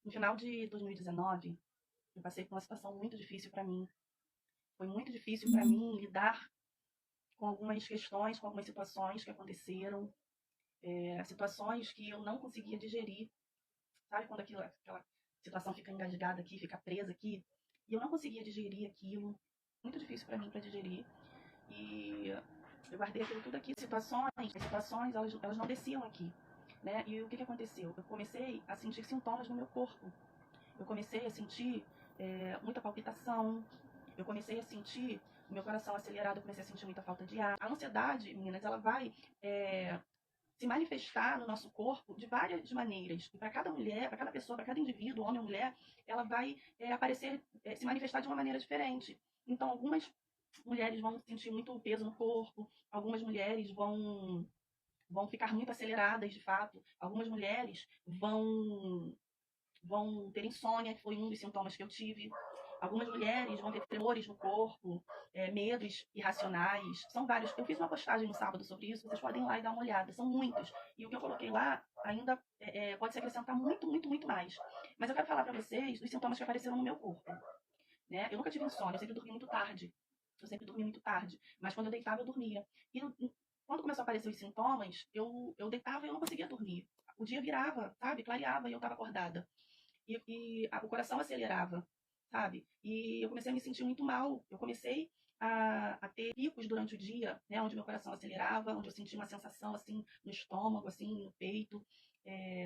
No final de 2019, eu passei por uma situação muito difícil para mim. Foi muito difícil para mim lidar com algumas questões, com algumas situações que aconteceram, situações que eu não conseguia digerir. Sabe quando aquela situação fica engasgada aqui, fica presa aqui? E eu não conseguia digerir aquilo. Muito difícil para mim para digerir. E eu guardei aquilo tudo aqui. As situações elas não desciam aqui. Né? E o que aconteceu? Eu comecei a sentir sintomas no meu corpo. Eu comecei a sentir muita palpitação, eu comecei a sentir o meu coração acelerado, eu comecei a sentir muita falta de ar. A ansiedade, meninas, ela vai se manifestar no nosso corpo de várias maneiras. E para cada mulher, para cada pessoa, para cada indivíduo, homem ou mulher, ela vai aparecer, se manifestar de uma maneira diferente. Então, algumas mulheres vão sentir muito peso no corpo, algumas mulheres vão ficar muito aceleradas, de fato. Algumas mulheres vão ter insônia, que foi um dos sintomas que eu tive. Algumas mulheres vão ter tremores no corpo, medos irracionais. São vários. Eu fiz uma postagem no sábado sobre isso, vocês podem ir lá e dar uma olhada. São muitos. E o que eu coloquei lá ainda pode se acrescentar muito, muito, muito mais. Mas eu quero falar para vocês dos sintomas que apareceram no meu corpo. Né? Eu nunca tive insônia, eu sempre dormi muito tarde. Eu sempre dormi muito tarde. Mas quando eu deitava, eu dormia. E quando começou a aparecer os sintomas, eu deitava e eu não conseguia dormir. O dia virava, sabe? Clareava e eu estava acordada o coração acelerava, sabe? E eu comecei a me sentir muito mal. Eu comecei a ter picos durante o dia, né, onde meu coração acelerava, onde eu sentia uma sensação assim no estômago, assim no peito. É,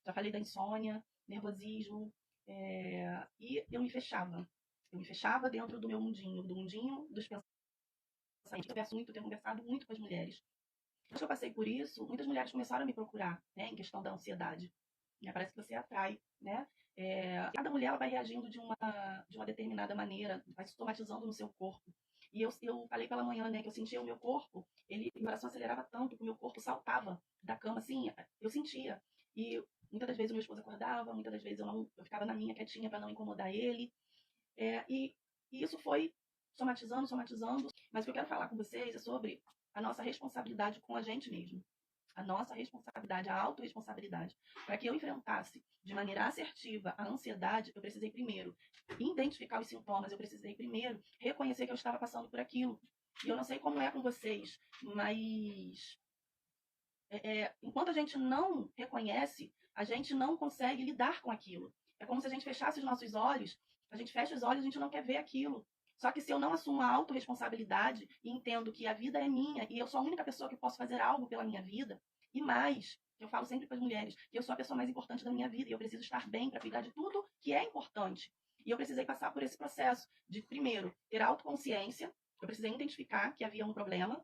já falei da insônia, nervosismo, e eu me fechava. Eu me fechava dentro do meu mundinho, do mundinho dos pensamentos. Tenho conversado muito com as mulheres. Depois que eu passei por isso, muitas mulheres começaram a me procurar, né, em questão da ansiedade. Parece que você atrai, né? Cada mulher ela vai reagindo de uma determinada maneira, vai somatizando no seu corpo. E eu falei pela manhã, né, que eu sentia o meu corpo, o coração acelerava tanto que o meu corpo saltava da cama, assim, eu sentia. E muitas das vezes o meu esposo acordava, muitas das vezes eu ficava na minha quietinha para não incomodar ele. E isso foi somatizando, somatizando. Mas o que eu quero falar com vocês é sobre a nossa responsabilidade com a gente mesmo. A nossa responsabilidade, a autorresponsabilidade. Para que eu enfrentasse de maneira assertiva a ansiedade, eu precisei primeiro identificar os sintomas, eu precisei primeiro reconhecer que eu estava passando por aquilo. E eu não sei como é com vocês, mas enquanto a gente não reconhece, a gente não consegue lidar com aquilo. É como se a gente fechasse os nossos olhos, a gente fecha os olhos, a gente não quer ver aquilo. Só que se eu não assumo a autorresponsabilidade e entendo que a vida é minha e eu sou a única pessoa que posso fazer algo pela minha vida, e mais, eu falo sempre para as mulheres, que eu sou a pessoa mais importante da minha vida e eu preciso estar bem para cuidar de tudo que é importante. E eu precisei passar por esse processo de, primeiro, ter autoconsciência, eu precisei identificar que havia um problema,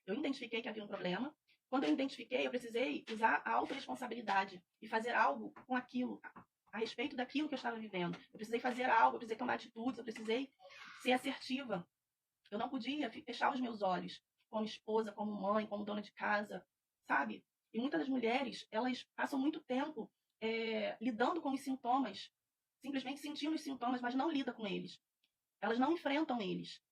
eu identifiquei que havia um problema. Quando eu identifiquei, eu precisei usar a autorresponsabilidade e fazer algo com aquilo, a respeito daquilo que eu estava vivendo. Eu precisei fazer algo, eu precisei tomar atitudes, eu precisei ser assertiva. Eu não podia fechar os meus olhos como esposa, como mãe, como dona de casa, sabe? E muitas das mulheres, elas passam muito tempo lidando com os sintomas, simplesmente sentindo os sintomas, mas não lidam com eles. Elas não enfrentam eles.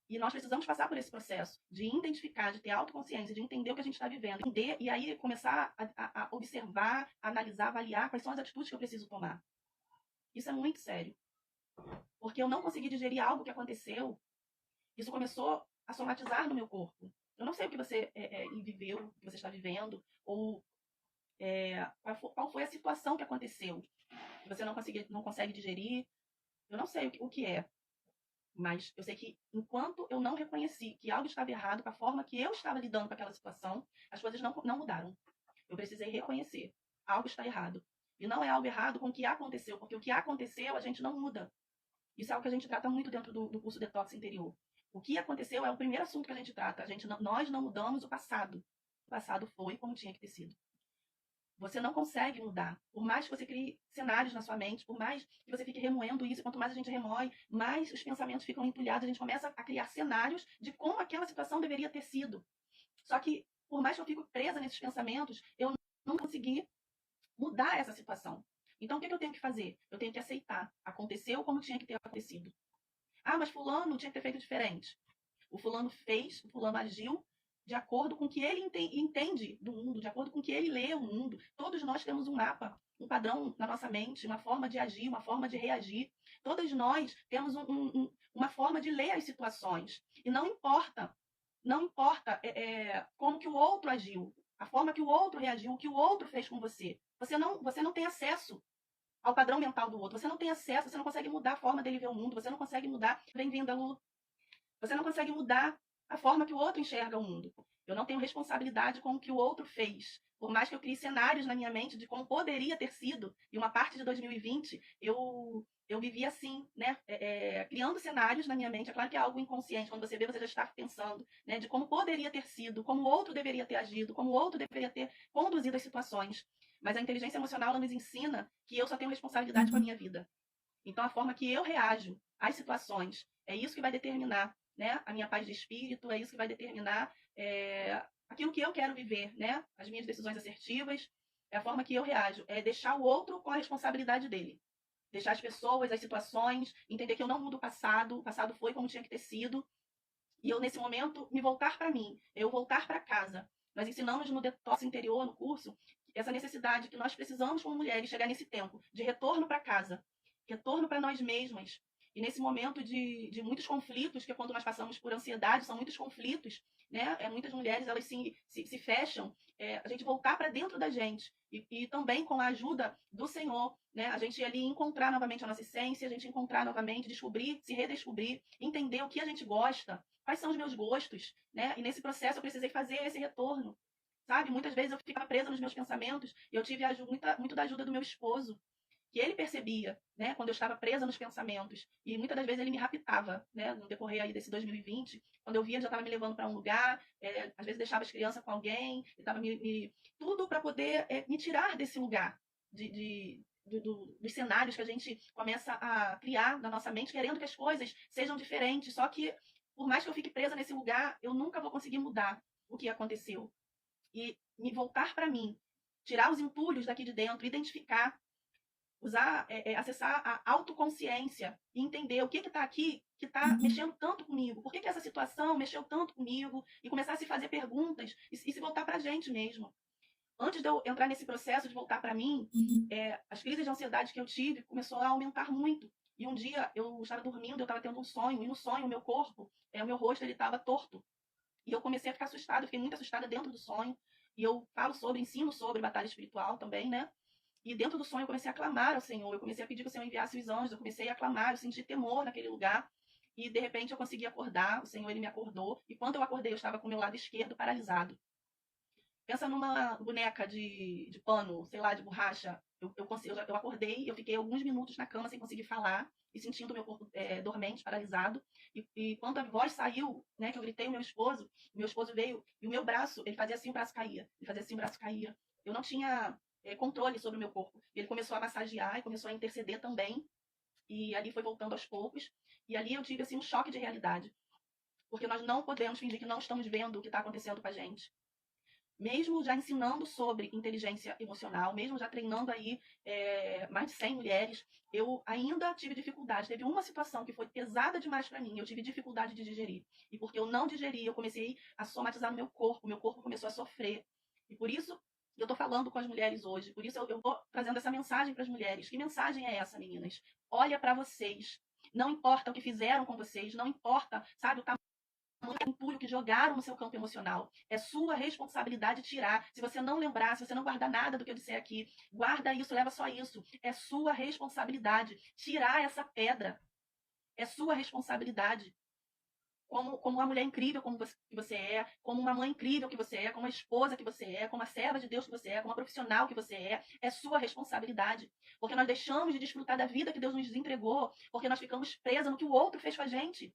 E nós precisamos passar por esse processo de identificar, de ter autoconsciência, de entender o que a gente está vivendo, entender, e aí começar a observar, a analisar, avaliar quais são as atitudes que eu preciso tomar. Isso é muito sério. Porque eu não consegui digerir algo que aconteceu. Isso começou a somatizar no meu corpo. Eu não sei o que você viveu, o que você está vivendo, ou qual foi a situação que aconteceu, que você não consegue digerir. Eu não sei o que é. Mas eu sei que enquanto eu não reconheci que algo estava errado com a forma que eu estava lidando com aquela situação, as coisas não mudaram. Eu precisei reconhecer. Algo está errado. E não é algo errado com o que aconteceu, porque o que aconteceu a gente não muda. Isso é algo que a gente trata muito dentro do curso Detox Interior. O que aconteceu é o primeiro assunto que a gente trata. Nós não mudamos o passado. O passado foi como tinha que ter sido. Você não consegue mudar. Por mais que você crie cenários na sua mente, por mais que você fique remoendo isso, quanto mais a gente remói, mais os pensamentos ficam entulhados, a gente começa a criar cenários de como aquela situação deveria ter sido. Só que, por mais que eu fique presa nesses pensamentos, eu não consegui mudar essa situação. Então, o que eu tenho que fazer? Eu tenho que aceitar. Aconteceu como tinha que ter acontecido. Ah, mas fulano tinha que ter feito diferente. O fulano fez, o fulano agiu de acordo com o que ele entende do mundo, de acordo com o que ele lê o mundo. Todos nós temos um mapa, um padrão na nossa mente, uma forma de agir, uma forma de reagir. Todos nós temos uma forma de ler as situações. E não importa como que o outro agiu, a forma que o outro reagiu, o que o outro fez com você. Você não tem acesso ao padrão mental do outro. Você não tem acesso, você não consegue mudar a forma dele ver o mundo, você não consegue mudar, bem-vinda, Lu. Você não consegue mudar a forma que o outro enxerga o mundo. Eu não tenho responsabilidade com o que o outro fez. Por mais que eu crie cenários na minha mente de como poderia ter sido, e uma parte de 2020 eu vivi assim, né? Criando cenários na minha mente. É claro que é algo inconsciente. Quando você vê, você já está pensando, né? De como poderia ter sido, como o outro deveria ter agido, como o outro deveria ter conduzido as situações. Mas a inteligência emocional ela nos ensina que eu só tenho responsabilidade com a minha vida. Então, a forma que eu reajo às situações é isso que vai determinar, né, a minha paz de espírito, é isso que vai determinar aquilo que eu quero viver, né, as minhas decisões assertivas, é a forma que eu reajo, é deixar o outro com a responsabilidade dele. Deixar as pessoas, as situações, entender que eu não mudo o passado foi como tinha que ter sido, e eu, nesse momento, me voltar para mim, eu voltar para casa. Nós ensinamos no detox interior, no curso, essa necessidade que nós precisamos, como mulheres, chegar nesse tempo de retorno para casa, retorno para nós mesmas. E nesse momento de muitos conflitos, que é quando nós passamos por ansiedade, são muitos conflitos, né? Muitas mulheres elas se fecham, a gente voltar para dentro da gente. E também com a ajuda do Senhor, né? A gente ali encontrar novamente a nossa essência, a gente encontrar novamente, descobrir, se redescobrir, entender o que a gente gosta, quais são os meus gostos, né? E nesse processo eu precisei fazer esse retorno, sabe? Muitas vezes eu ficava presa nos meus pensamentos e eu tive muito da ajuda do meu esposo, que ele percebia, né, quando eu estava presa nos pensamentos. E muitas das vezes ele me raptava, né, no decorrer aí desse 2020. Quando eu via, ele já estava me levando para um lugar, às vezes deixava as crianças com alguém, estava tudo para poder me tirar desse lugar dos cenários que a gente começa a criar na nossa mente, querendo que as coisas sejam diferentes. Só que, por mais que eu fique presa nesse lugar, eu nunca vou conseguir mudar o que aconteceu. E me voltar para mim, tirar os entulhos daqui de dentro, identificar, acessar a autoconsciência e entender o que está aqui que está mexendo tanto comigo, por que essa situação mexeu tanto comigo, e começar a se fazer perguntas e se voltar para a gente mesmo. Antes de eu entrar nesse processo de voltar para mim, as crises de ansiedade que eu tive começou a aumentar muito. E um dia eu estava dormindo, eu estava tendo um sonho, e no sonho o meu corpo, o meu rosto, ele estava torto. E eu comecei a ficar assustada, eu fiquei muito assustada dentro do sonho. E eu ensino sobre batalha espiritual também, né? E dentro do sonho eu comecei a clamar ao Senhor, eu comecei a pedir que o Senhor enviasse os anjos, eu comecei a clamar, eu senti temor naquele lugar. E de repente eu consegui acordar, o Senhor ele me acordou. E quando eu acordei, eu estava com o meu lado esquerdo paralisado. Pensa numa boneca de pano, sei lá, de borracha. Eu acordei, eu fiquei alguns minutos na cama sem conseguir falar e sentindo o meu corpo dormente, paralisado. E quando a voz saiu, né, que eu gritei o meu esposo veio e o meu braço, ele fazia assim, o braço caía. Ele fazia assim, o braço caía. Eu não tinha controle sobre o meu corpo. Ele começou a massagear e começou a interceder também. E ali foi voltando aos poucos. E ali eu tive assim um choque de realidade. Porque nós não podemos fingir que não estamos vendo o que está acontecendo com a gente. Mesmo já ensinando sobre inteligência emocional, mesmo já treinando aí mais de 100 mulheres, eu ainda tive dificuldade. Teve uma situação que foi pesada demais para mim, eu tive dificuldade de digerir. E porque eu não digeri, eu comecei a somatizar no meu corpo começou a sofrer. E por isso eu estou falando com as mulheres hoje, por isso eu estou trazendo essa mensagem para as mulheres. Que mensagem é essa, meninas? Olha para vocês. Não importa o que fizeram com vocês, não importa, sabe, o entulho que jogaram no seu campo emocional. É sua responsabilidade tirar. Se você não lembrar, se você não guardar nada do que eu disser aqui, guarda isso, leva só isso. É sua responsabilidade tirar essa pedra. É sua responsabilidade. Como uma mulher incrível que você é, como uma mãe incrível que você é, como uma esposa que você é, como uma serva de Deus que você é, como uma profissional que você é sua responsabilidade. Porque nós deixamos de desfrutar da vida que Deus nos entregou, porque nós ficamos presas no que o outro fez com a gente.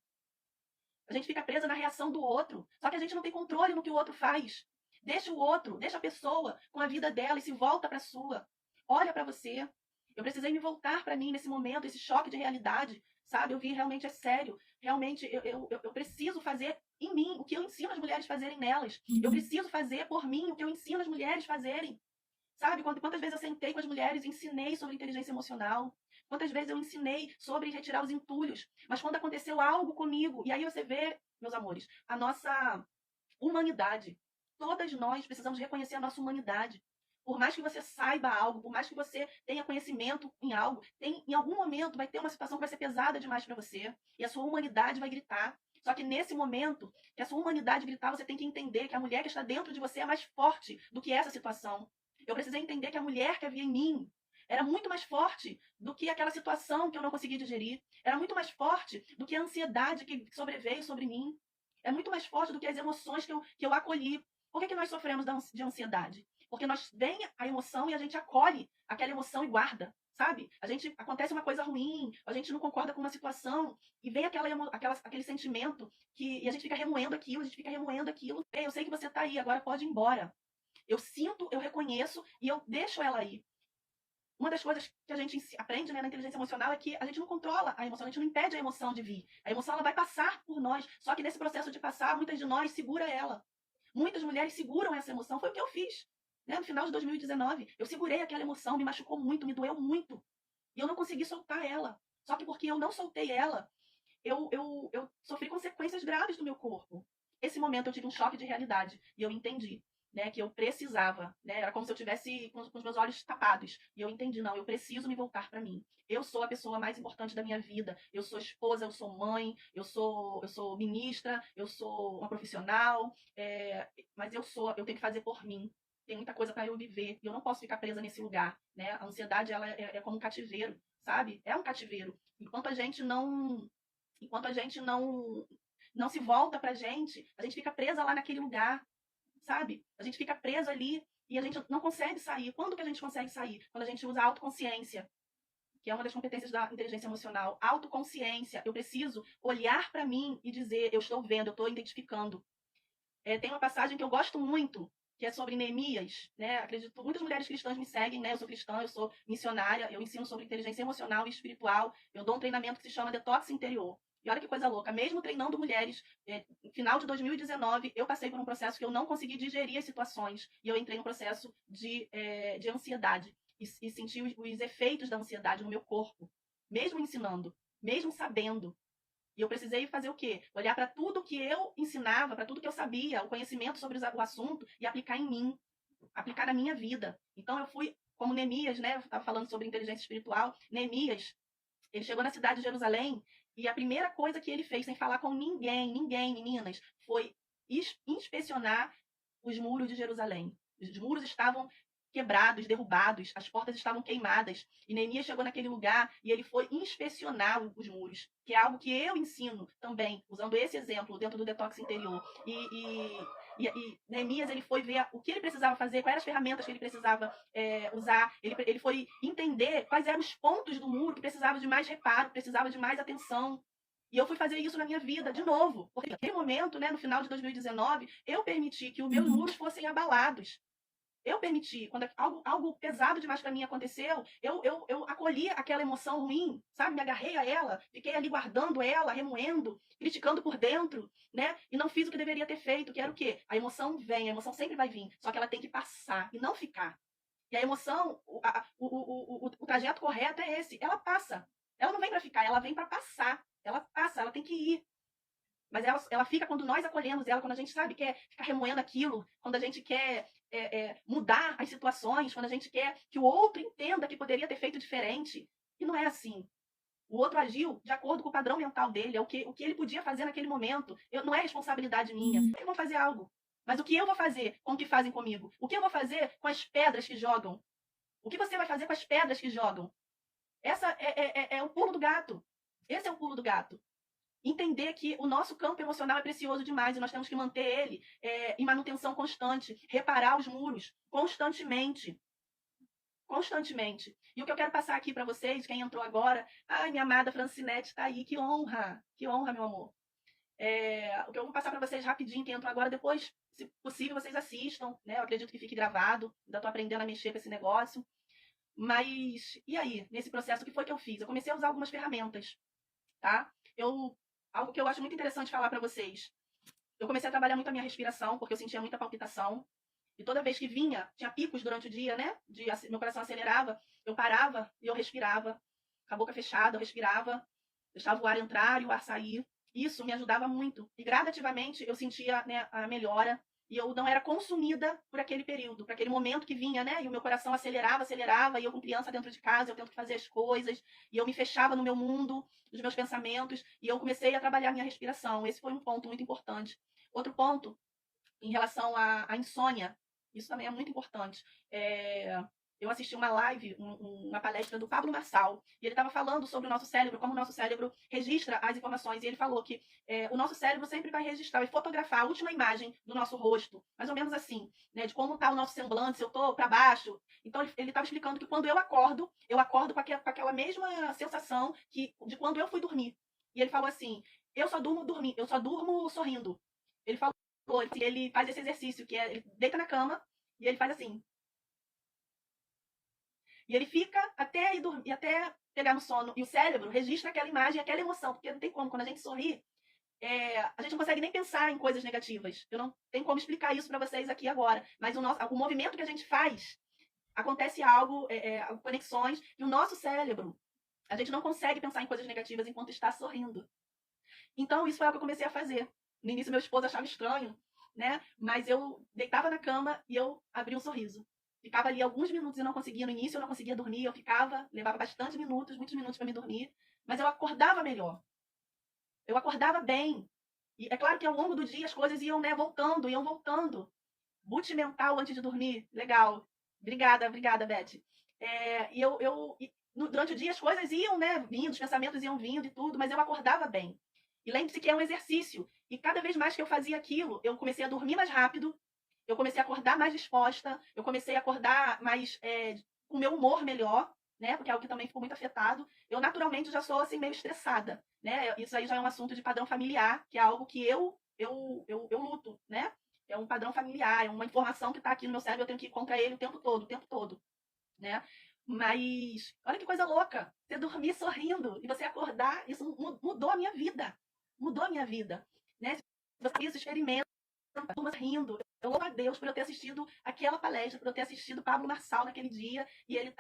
A gente fica presa na reação do outro. Só que a gente não tem controle no que o outro faz. Deixa o outro, deixa a pessoa com a vida dela e se volta para a sua. Olha para você. Eu precisei me voltar para mim nesse momento, esse choque de realidade, sabe? Eu vi realmente é sério. Realmente eu preciso fazer em mim o que eu ensino as mulheres fazerem nelas. Eu preciso fazer por mim o que eu ensino as mulheres fazerem. Sabe, quantas vezes eu sentei com as mulheres e ensinei sobre inteligência emocional? Quantas vezes eu ensinei sobre retirar os entulhos? Mas quando aconteceu algo comigo, e aí você vê, meus amores, humanidade. Todas nós precisamos reconhecer a nossa humanidade. Por mais que você saiba algo, por mais que você tenha conhecimento em algo, em algum momento vai ter uma situação que vai ser pesada demais para você e a sua humanidade vai gritar. Só que nesse momento, que a sua humanidade gritar, você tem que entender que a mulher que está dentro de você é mais forte do que essa situação. Eu precisei entender que a mulher que havia em mim era muito mais forte do que aquela situação que eu não consegui digerir. Era muito mais forte do que a ansiedade que sobreveio sobre mim. É muito mais forte do que as emoções que eu acolhi. Por que nós sofremos de ansiedade? Porque nós vem a emoção e a gente acolhe aquela emoção e guarda, sabe? Acontece uma coisa ruim, a gente não concorda com uma situação e vem aquele sentimento e a gente fica remoendo aquilo, Eu sei que você está aí, agora pode ir embora. Eu sinto, eu reconheço e eu deixo ela aí. Uma das coisas que a gente aprende, né, na inteligência emocional é que a gente não controla a emoção, a gente não impede a emoção de vir. A emoção ela vai passar por nós, só que nesse processo de passar, muitas de nós segura ela. Muitas mulheres seguram essa emoção, foi o que eu fiz. Né? No final de 2019, eu segurei aquela emoção, me machucou muito, me doeu muito. E eu não consegui soltar ela. Só que porque eu não soltei ela, eu sofri consequências graves do meu corpo. Esse momento eu tive um choque de realidade e eu entendi, né, que eu precisava, né, era como se eu tivesse com os meus olhos tapados. E eu entendi, não, eu preciso me voltar para mim. Eu sou a pessoa mais importante da minha vida. Eu sou esposa, eu sou mãe, eu sou ministra, eu sou uma profissional, mas eu tenho que fazer por mim. Tem muita coisa para eu viver e eu não posso ficar presa nesse lugar, né? A ansiedade ela é como um cativeiro, sabe? É um cativeiro. Enquanto a gente não se volta pra gente, a gente fica presa lá naquele lugar, sabe? A gente fica preso ali e a gente não consegue sair. Quando que a gente consegue sair? Quando a gente usa a autoconsciência, que é uma das competências da inteligência emocional. Autoconsciência. Eu preciso olhar para mim e dizer, eu estou vendo, eu estou identificando. Tem uma passagem que eu gosto muito, que é sobre Neemias, né? Acredito, muitas mulheres cristãs me seguem, né? Eu sou cristã, eu sou missionária, eu ensino sobre inteligência emocional e espiritual, eu dou um treinamento que se chama Detox Interior. E olha que coisa louca, mesmo treinando mulheres, no final de 2019, eu passei por um processo que eu não consegui digerir as situações, e eu entrei num processo de ansiedade, e senti os efeitos da ansiedade no meu corpo, mesmo ensinando, mesmo sabendo. E eu precisei fazer o quê? Olhar para tudo que eu ensinava, para tudo que eu sabia, o conhecimento sobre o assunto e aplicar em mim, aplicar na minha vida. Então eu fui, como Neemias, né? Eu estava falando sobre inteligência espiritual. Neemias, ele chegou na cidade de Jerusalém e a primeira coisa que ele fez, sem falar com ninguém, meninas, foi inspecionar os muros de Jerusalém. Os muros estavam quebrados, derrubados, as portas estavam queimadas. E Neemias chegou naquele lugar e ele foi inspecionar os muros, que é algo que eu ensino também, usando esse exemplo dentro do detox interior. E Neemias ele foi ver o que ele precisava fazer, quais eram as ferramentas que ele precisava usar. Ele foi entender quais eram os pontos do muro que precisava de mais reparo, precisava de mais atenção. E eu fui fazer isso na minha vida de novo. Porque naquele momento, né, no final de 2019, eu permiti que os meus muros fossem abalados. Eu permiti, quando algo pesado demais para mim aconteceu, eu acolhi aquela emoção ruim, sabe? Me agarrei a ela, fiquei ali guardando ela, remoendo, criticando por dentro, né? E não fiz o que deveria ter feito, que era o quê? A emoção vem, a emoção sempre vai vir, só que ela tem que passar e não ficar. E a emoção, o trajeto correto é esse, ela passa. Ela não vem para ficar, ela vem para passar. Ela passa, ela tem que ir. Mas ela fica quando nós acolhemos ela, quando a gente sabe quer ficar remoendo aquilo, quando a gente quer mudar as situações, quando a gente quer que o outro entenda que poderia ter feito diferente. E não é assim. O outro agiu de acordo com o padrão mental dele, é o que ele podia fazer naquele momento. Não é responsabilidade minha. Eu vou fazer algo. Mas o que eu vou fazer com o que fazem comigo? O que eu vou fazer com as pedras que jogam? O que você vai fazer com as pedras que jogam? Essa é o pulo do gato. Esse é o pulo do gato. Entender que o nosso campo emocional é precioso demais e nós temos que manter ele em manutenção constante, reparar os muros constantemente. Constantemente. E o que eu quero passar aqui para vocês, quem entrou agora, ai, minha amada Francinete está aí, que honra, meu amor. O que eu vou passar para vocês rapidinho, quem entrou agora, depois, se possível, vocês assistam, né? Eu acredito que fique gravado, ainda estou aprendendo a mexer com esse negócio. Mas, e aí, nesse processo, o que foi que eu fiz? Eu comecei a usar algumas ferramentas, tá? Algo que eu acho muito interessante falar para vocês. Eu comecei a trabalhar muito a minha respiração, porque eu sentia muita palpitação. E toda vez que vinha, tinha picos durante o dia, né? Meu coração acelerava, eu parava e eu respirava. Com a boca fechada, eu respirava. Deixava o ar entrar e o ar sair. Isso me ajudava muito. E gradativamente eu sentia, né, a melhora. E eu não era consumida por aquele período, por aquele momento que vinha, né? E o meu coração acelerava, acelerava, e eu com criança dentro de casa, eu tento fazer as coisas, e eu me fechava no meu mundo, nos meus pensamentos, e eu comecei a trabalhar minha respiração. Esse foi um ponto muito importante. Outro ponto, em relação à insônia, isso também é muito importante. Eu assisti uma live, uma palestra do Pablo Marçal, e ele estava falando sobre o nosso cérebro, como o nosso cérebro registra as informações, e ele falou que o nosso cérebro sempre vai registrar e fotografar a última imagem do nosso rosto, mais ou menos assim, né, de como está o nosso semblante, se eu estou para baixo. Então ele estava explicando que quando eu acordo com aquela mesma sensação de quando eu fui dormir. E ele falou assim, eu só durmo sorrindo. Ele falou, ele faz esse exercício, que é, ele deita na cama e ele faz assim. E ele fica até ir dormir, até pegar no sono. E o cérebro registra aquela imagem, aquela emoção, porque não tem como, quando a gente sorri, a gente não consegue nem pensar em coisas negativas. Eu não tenho como explicar isso para vocês aqui agora. Mas o movimento que a gente faz, acontece algo, conexões, e o nosso cérebro, a gente não consegue pensar em coisas negativas enquanto está sorrindo. Então, isso foi o que eu comecei a fazer. No início, meu esposo achava estranho, né? Mas eu deitava na cama e eu abria um sorriso. Ficava ali alguns minutos e não conseguia. No início, eu não conseguia dormir. Eu ficava, levava bastante minutos, muitos minutos para me dormir. Mas eu acordava melhor. Eu acordava bem. E é claro que ao longo do dia as coisas iam, né, voltando, iam voltando. Boot mental antes de dormir. Legal. Obrigada, Beth. Durante o dia as coisas iam, né, vindo, os pensamentos iam vindo e tudo, mas eu acordava bem. E lembre-se que é um exercício. E cada vez mais que eu fazia aquilo, eu comecei a dormir mais rápido, eu comecei a acordar mais disposta, eu comecei a acordar mais com o meu humor melhor, né? Porque é algo que também ficou muito afetado. Eu naturalmente já sou assim meio estressada, né? Isso aí já é um assunto de padrão familiar, que é algo que eu luto, né? É um padrão familiar, é uma informação que está aqui no meu cérebro, eu tenho que ir contra ele o tempo todo, né? Mas olha que coisa louca, você dormir sorrindo e você acordar, isso mudou a minha vida. Mudou a minha vida, né? Você isso experimenta, turma rindo. Eu louvo a Deus por eu ter assistido aquela palestra, por eu ter assistido Pablo Marçal naquele dia e ele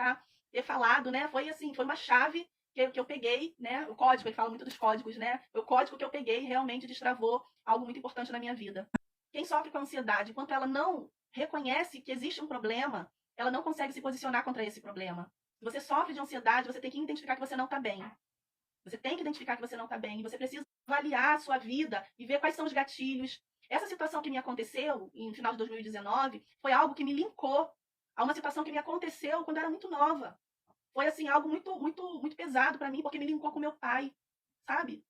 ter falado, né? Foi assim, foi uma chave que eu peguei, né? O código, ele fala muito dos códigos, né? O código que eu peguei realmente destravou algo muito importante na minha vida. Quem sofre com ansiedade, enquanto ela não reconhece que existe um problema, ela não consegue se posicionar contra esse problema. Se você sofre de ansiedade, você tem que identificar que você não está bem. Você tem que identificar que você não está bem. Você precisa avaliar a sua vida e ver quais são os gatilhos. Essa situação que me aconteceu em final de 2019 foi algo que me linkou a uma situação que me aconteceu quando eu era muito nova. Foi assim algo muito pesado para mim porque me linkou com meu pai, sabe?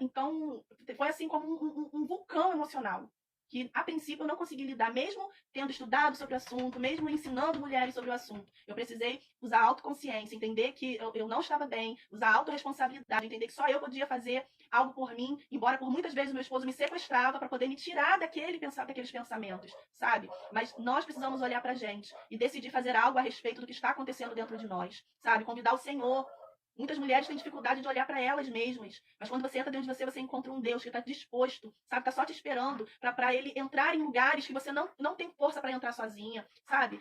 Então foi assim como um vulcão emocional que a princípio eu não consegui lidar, mesmo tendo estudado sobre o assunto, mesmo ensinando mulheres sobre o assunto. Eu precisei usar autoconsciência, entender que eu não estava bem, usar autorresponsabilidade, entender que só eu podia fazer algo por mim, embora por muitas vezes meu esposo me sequestrava para poder me tirar daqueles pensamentos, sabe? Mas nós precisamos olhar pra gente e decidir fazer algo a respeito do que está acontecendo dentro de nós, sabe? Convidar o Senhor. Muitas mulheres têm dificuldade de olhar para elas mesmas, mas quando você entra dentro de você, você encontra um Deus que está disposto, sabe? Está só te esperando para ele entrar em lugares que você não tem força para entrar sozinha, sabe?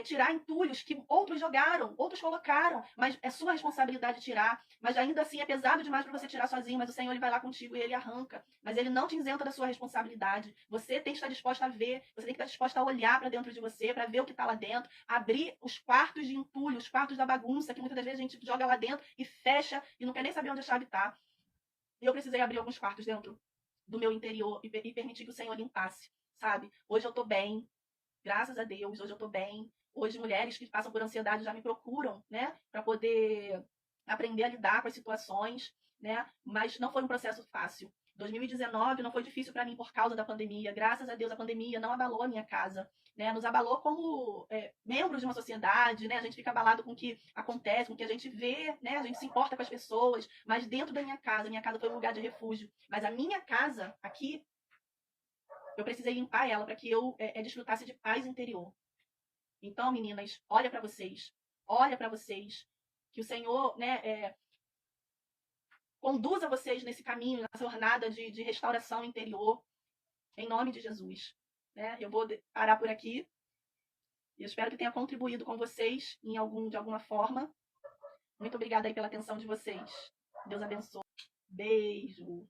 Tirar entulhos que outros jogaram, outros colocaram, mas é sua responsabilidade tirar. Mas ainda assim é pesado demais para você tirar sozinho, mas o Senhor ele vai lá contigo e ele arranca. Mas ele não te isenta da sua responsabilidade. Você tem que estar disposta a ver, você tem que estar disposta a olhar para dentro de você, para ver o que está lá dentro, abrir os quartos de entulho, os quartos da bagunça, que muitas das vezes a gente joga lá dentro e fecha e não quer nem saber onde a chave está. E eu precisei abrir alguns quartos dentro do meu interior e permitir que o Senhor limpasse, sabe? Hoje eu tô bem, graças a Deus, hoje eu tô bem. Hoje mulheres que passam por ansiedade já me procuram, né? Para poder aprender a lidar com as situações, né? Mas não foi um processo fácil. 2019 não foi difícil para mim por causa da pandemia. Graças a Deus a pandemia não abalou a minha casa, né? Nos abalou como membros de uma sociedade, né? A gente fica abalado com o que acontece, com o que a gente vê, né? A gente se importa com as pessoas, mas dentro da minha casa foi um lugar de refúgio. Mas a minha casa aqui, eu precisei limpar ela para que eu desfrutasse de paz interior. Então, meninas, olha para vocês, que o Senhor, né, conduza vocês nesse caminho, nessa jornada de restauração interior, em nome de Jesus. Né? Eu vou parar por aqui. Eu espero que tenha contribuído com vocês de alguma forma. Muito obrigada aí pela atenção de vocês. Deus abençoe. Beijo.